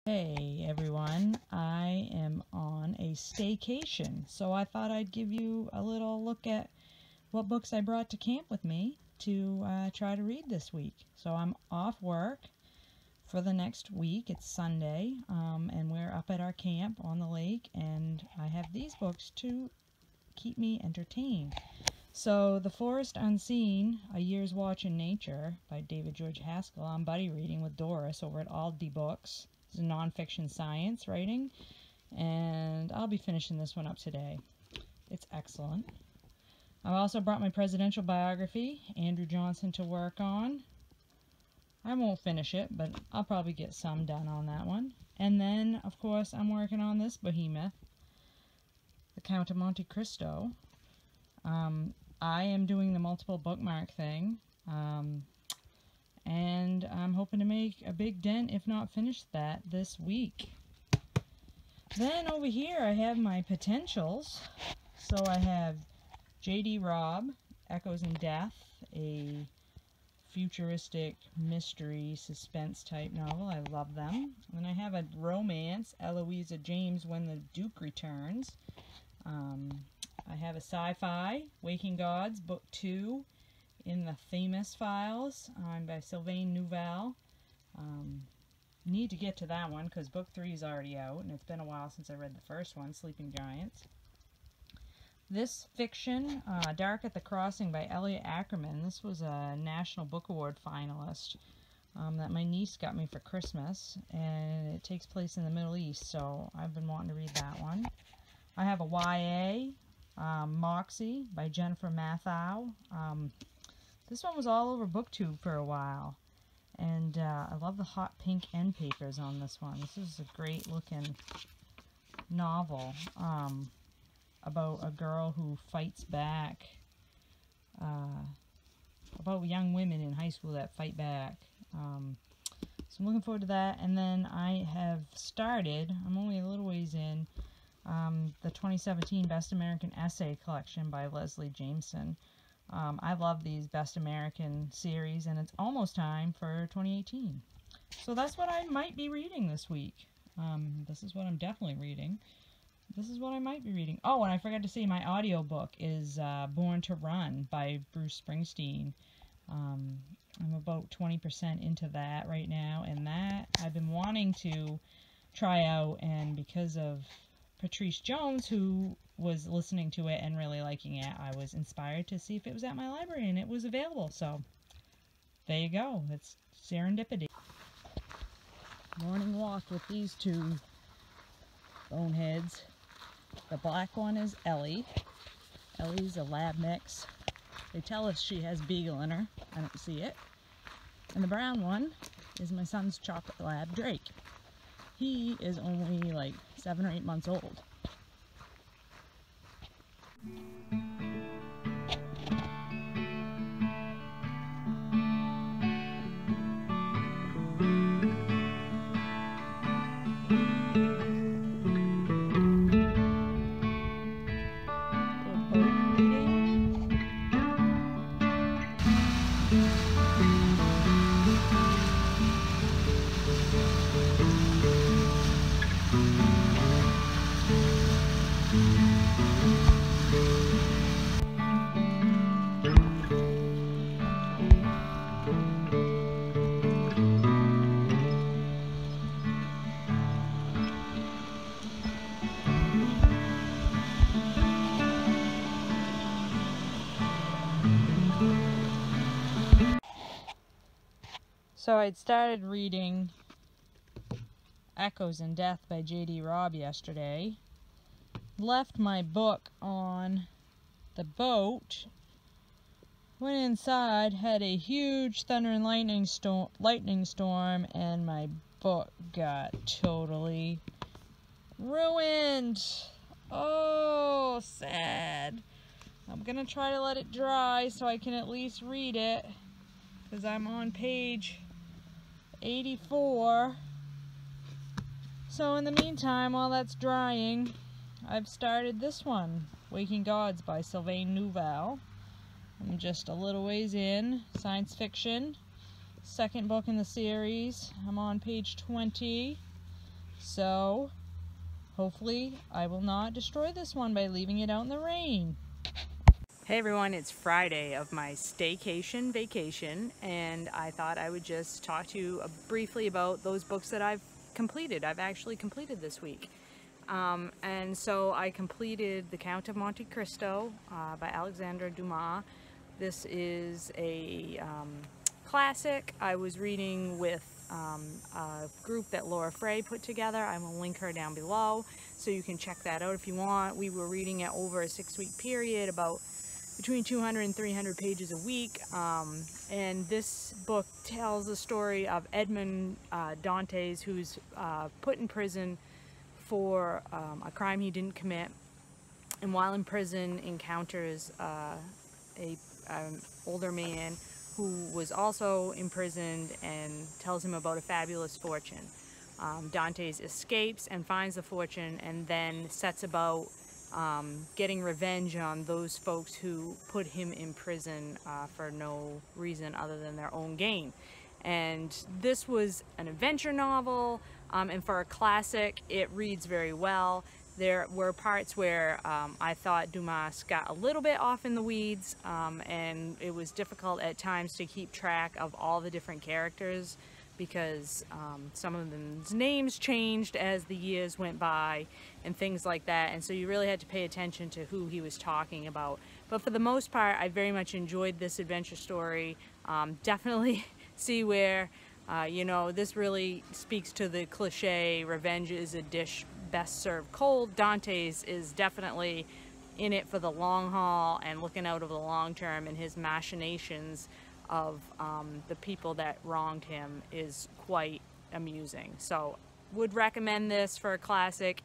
Hey everyone, I am on a staycation, so I thought I'd give you a little look at what books I brought to camp with me to try to read this week. So I'm off work for the next week. It's Sunday, and we're up at our camp on the lake, and I have these books to keep me entertained. So The Forest Unseen, A Year's Watch in Nature by David George Haskell. I'm buddy reading with Doris over at Aldi Books. It's a nonfiction science writing, and I'll be finishing this one up today. It's excellent. I also brought my presidential biography, Andrew Johnson, to work on. I won't finish it, but I'll probably get some done on that one. And then, of course, I'm working on this behemoth, The Count of Monte Cristo. I am doing the multiple bookmark thing, and I'm hoping to make a big dent, if not finish that, this week. Then over here I have my potentials. So I have J.D. Robb, Echoes in Death, a futuristic mystery suspense type novel. I love them. And then I have a romance, Eloisa James, When the Duke Returns. I have a sci-fi, Waking Gods, Book 2, In the Famous Files, by Sylvain Neuvel. Need to get to that one because Book 3 is already out, and it's been a while since I read the first one, Sleeping Giants. This fiction, Dark at the Crossing by Elliot Ackerman. This was a National Book Award finalist that my niece got me for Christmas, and it takes place in the Middle East, so I've been wanting to read that one. I have a YA, Moxie by Jennifer Mathau. This one was all over BookTube for a while, and I love the hot pink end papers on this one. This is a great looking novel about a girl who fights back, about young women in high school that fight back. So I'm looking forward to that. And then I have started, I'm only a little ways in, the 2017 Best American Essay Collection by Leslie Jamison. I love these Best American series, and it's almost time for 2018. So that's what I might be reading this week. This is what I'm definitely reading. This is what I might be reading. Oh, and I forgot to say my audiobook is Born to Run by Bruce Springsteen. I'm about 20% into that right now, and that I've been wanting to try out, and because of Patrice Jones, who was listening to it and really liking it, I was inspired to see if it was at my library, and it was available. So there you go. It's serendipity. Morning walk with these two boneheads. The black one is Ellie. Ellie's a lab mix. They tell us she has beagle in her. I don't see it. And the brown one is my son's chocolate lab, Drake. He is only like 7 or 8 months old. So I'd started reading Echoes in Death by J.D. Robb yesterday. Left my book on the boat. Went inside, had a huge thunder and lightning storm, and my book got totally ruined. Oh, sad. I'm gonna try to let it dry so I can at least read it, because I'm on page 84. So in the meantime, while that's drying, I've started this one, Waking Gods by Sylvain Neuvel. I'm just a little ways in. Science fiction. Second book in the series. I'm on page 20. So hopefully I will not destroy this one by leaving it out in the rain. Hey everyone, it's Friday of my staycation vacation, and I thought I would just talk to you briefly about those books that I've completed. I've actually completed this week. And so I completed The Count of Monte Cristo by Alexandre Dumas. This is a classic. I was reading with a group that Laura Frey put together. I will link her down below so you can check that out if you want. We were reading it over a 6-week period, about between 200 and 300 pages a week, and this book tells the story of Edmond Dantes, who's put in prison for a crime he didn't commit, and while in prison encounters an older man who was also imprisoned and tells him about a fabulous fortune. Dantes escapes and finds the fortune, and then sets about getting revenge on those folks who put him in prison for no reason other than their own gain. And this was an adventure novel, and for a classic, it reads very well. There were parts where I thought Dumas got a little bit off in the weeds, and it was difficult at times to keep track of all the different characters, because some of them's names changed as the years went by and things like that, and so you really had to pay attention to who he was talking about. But for the most part, I very much enjoyed this adventure story. Definitely see where, you know, this really speaks to the cliche, revenge is a dish best served cold. Dantes is definitely in it for the long haul and looking out over the long term, and his machinations of the people that wronged him is quite amusing. So would recommend this for a classic.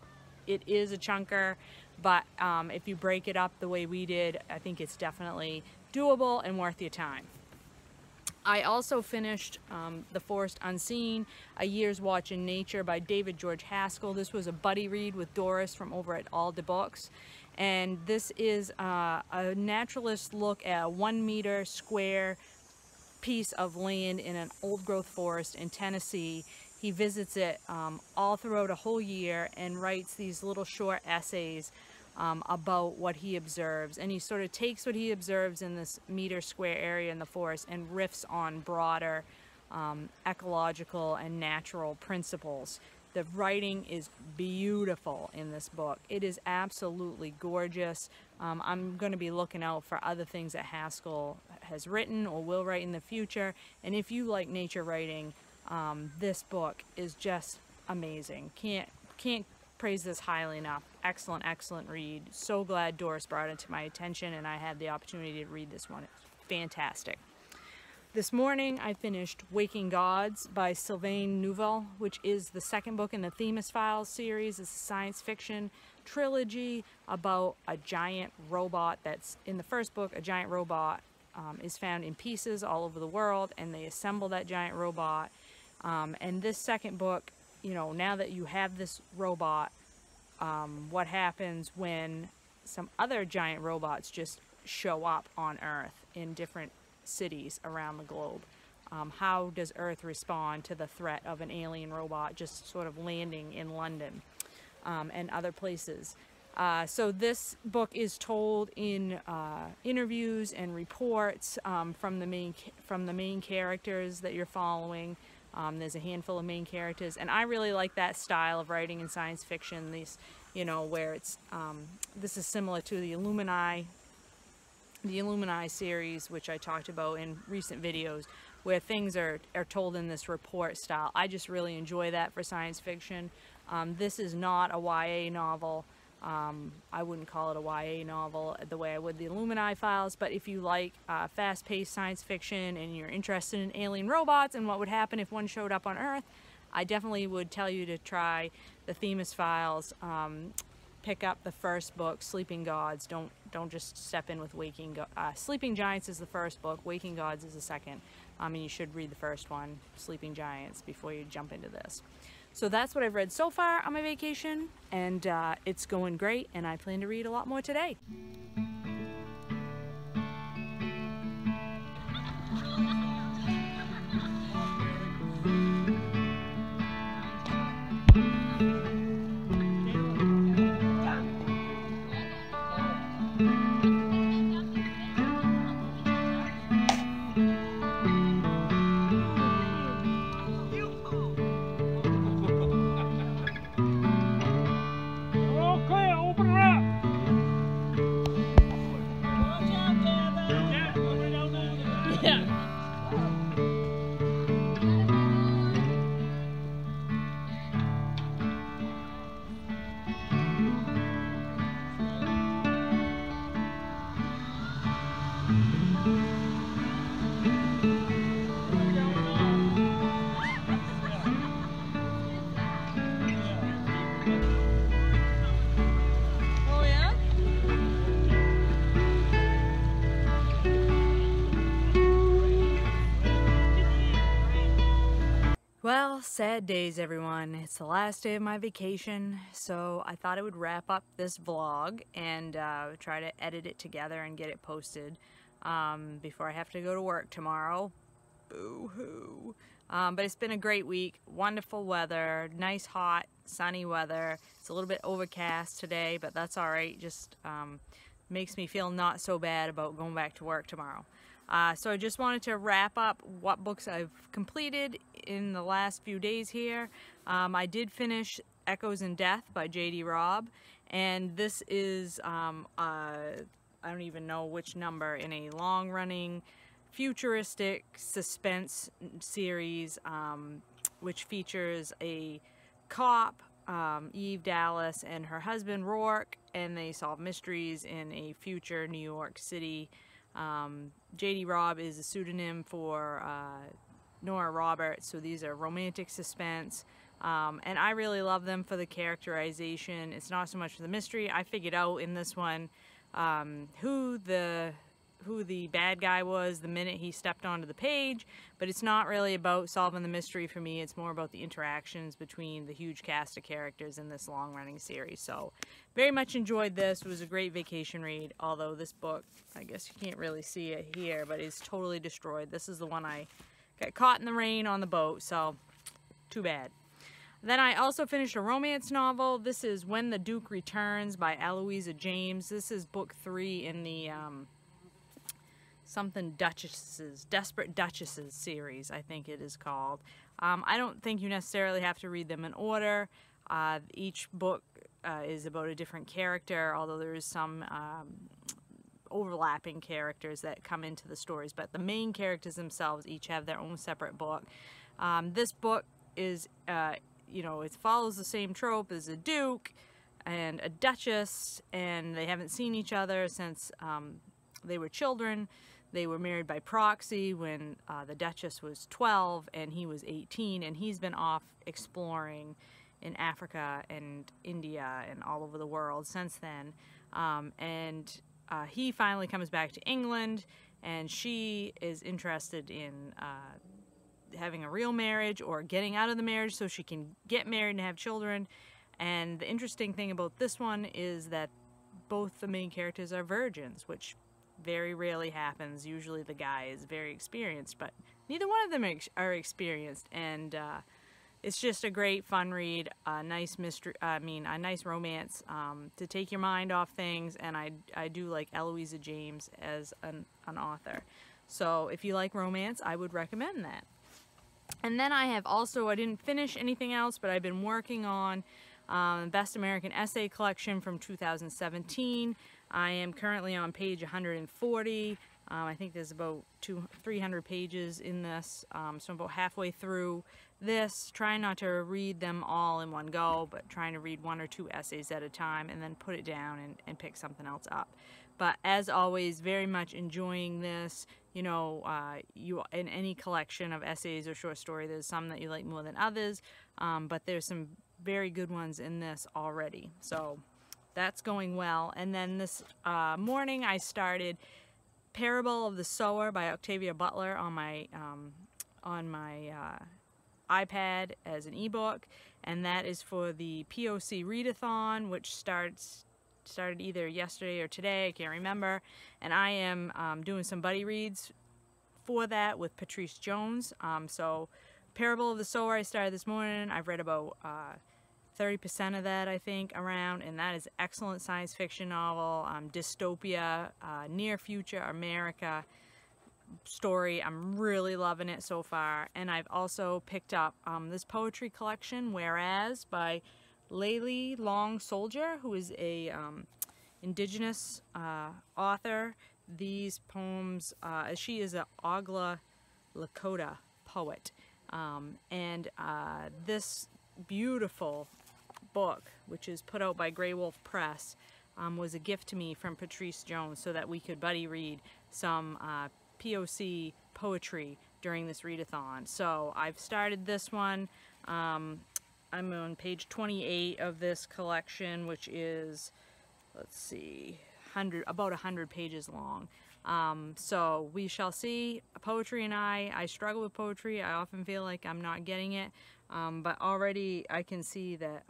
It is a chunker, but if you break it up the way we did, I think it's definitely doable and worth your time. I also finished The Forest Unseen, A Year's Watch in Nature by David George Haskell. This was a buddy read with Doris from over at All the Books. And this is a naturalist look at a 1 meter square piece of land in an old growth forest in Tennessee. He visits it all throughout a whole year and writes these little short essays about what he observes, and he sort of takes what he observes in this meter square area in the forest and riffs on broader ecological and natural principles. The writing is beautiful in this book. It is absolutely gorgeous. I'm going to be looking out for other things that Haskell has written or will write in the future, and if you like nature writing, this book is just amazing. Can't praise this highly enough. Excellent, excellent read. So glad Doris brought it to my attention and I had the opportunity to read this one. It's fantastic. This morning I finished Waking Gods by Sylvain Neuvel, which is the second book in the Themis Files series. It's a science fiction trilogy about a giant robot that's, in the first book, a giant robot is found in pieces all over the world, and they assemble that giant robot. And this second book, you know, now that you have this robot, what happens when some other giant robots just show up on Earth in different cities around the globe? How does Earth respond to the threat of an alien robot just sort of landing in London and other places? So this book is told in interviews and reports from the main characters that you're following. There's a handful of main characters, and I really like that style of writing in science fiction. These, you know, where it's this is similar to the Illumini series, which I talked about in recent videos, where things are told in this report style. I just really enjoy that for science fiction. This is not a YA novel. I wouldn't call it a YA novel the way I would the Illumini Files, but if you like fast-paced science fiction and you're interested in alien robots and what would happen if one showed up on Earth, I definitely would tell you to try the Themis Files. Pick up the first book, Sleeping Gods. Don't just step in with Sleeping Giants is the first book, Waking Gods is the second. And you should read the first one, Sleeping Giants, before you jump into this. So that's what I've read so far on my vacation, and it's going great, and I plan to read a lot more today. sad days, everyone. It's the last day of my vacation, so I thought I would wrap up this vlog and try to edit it together and get it posted before I have to go to work tomorrow. Boo-hoo. But it's been a great week. Wonderful weather, nice hot sunny weather. It's a little bit overcast today, but that's all right. Just makes me feel not so bad about going back to work tomorrow. So I just wanted to wrap up what books I've completed in the last few days here. I did finish Echoes in Death by J.D. Robb, and this is, I don't even know which number, in a long-running futuristic suspense series, which features a cop, Eve Dallas, and her husband Rourke, and they solve mysteries in a future New York City. J.D. Robb is a pseudonym for Nora Roberts, so these are romantic suspense, and I really love them for the characterization. It's not so much for the mystery. I figured out in this one who the bad guy was the minute he stepped onto the page, but it's not really about solving the mystery for me. It's more about the interactions between the huge cast of characters in this long-running series. So very much enjoyed this. It was a great vacation read, although this book, I guess you can't really see it here, but it's totally destroyed. This is the one I got caught in the rain on the boat, so too bad. Then I also finished a romance novel. This is When the Duke Returns by Eloisa James. This is book 3 in the something Duchesses, Desperate Duchesses series, I think it is called. I don't think you necessarily have to read them in order. Each book is about a different character, although there is some overlapping characters that come into the stories, but the main characters themselves each have their own separate book. This book is, you know, it follows the same trope as a duke and a duchess, and they haven't seen each other since they were children. They were married by proxy when the Duchess was 12 and he was 18, and he's been off exploring in Africa and India and all over the world since then. He finally comes back to England, and she is interested in having a real marriage or getting out of the marriage so she can get married and have children. And the interesting thing about this one is that both the main characters are virgins, which very rarely happens. Usually the guy is very experienced, but neither one of them are experienced, and it's just a great fun read, a nice mystery, a nice romance to take your mind off things, and I do like Eloisa James as an author. So if you like romance, I would recommend that. And then I have also, I didn't finish anything else, but I've been working on Best American Essay Collection from 2017. I am currently on page 140. I think there's about 300 pages in this, so I'm about halfway through this, trying not to read them all in one go, but trying to read 1 or 2 essays at a time and then put it down and pick something else up. But as always, very much enjoying this. You know, in any collection of essays or short story, there's some that you like more than others, but there's some very good ones in this already. So that's going well. And then this morning I started Parable of the Sower by Octavia Butler on my iPad as an ebook, and that is for the POC Readathon, which started either yesterday or today, I can't remember, and I am doing some buddy reads for that with Patrice Jones. So Parable of the Sower I started this morning. I've read about 30% of that, I think, around, and that is an excellent science fiction novel, dystopia, near future America story. I'm really loving it so far. And I've also picked up this poetry collection, Whereas, by Layli Long Soldier, who is a indigenous author. These poems, she is an Ogla Lakota poet, and this beautiful book, which is put out by Grey Wolf Press, was a gift to me from Patrice Jones so that we could buddy read some POC poetry during this readathon. So I've started this one. I'm on page 28 of this collection, which is, let's see, about 100 pages long. So we shall see. Poetry and I struggle with poetry. I often feel like I'm not getting it. But already I can see that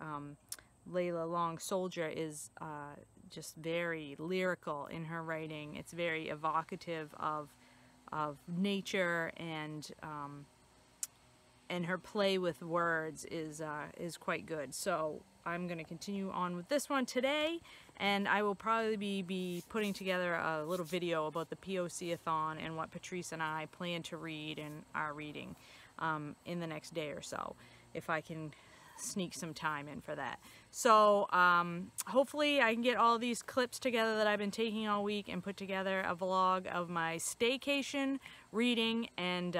Layla Long Soldier is just very lyrical in her writing. It's very evocative of nature, and her play with words is quite good. So I'm going to continue on with this one today, and I will probably be putting together a little video about the POC-a-thon and what Patrice and I plan to read and are reading in the next day or so, if I can sneak some time in for that. So hopefully I can get all these clips together that I've been taking all week and put together a vlog of my staycation reading and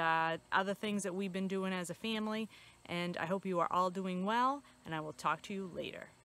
other things that we've been doing as a family. And I hope you are all doing well, and I will talk to you later.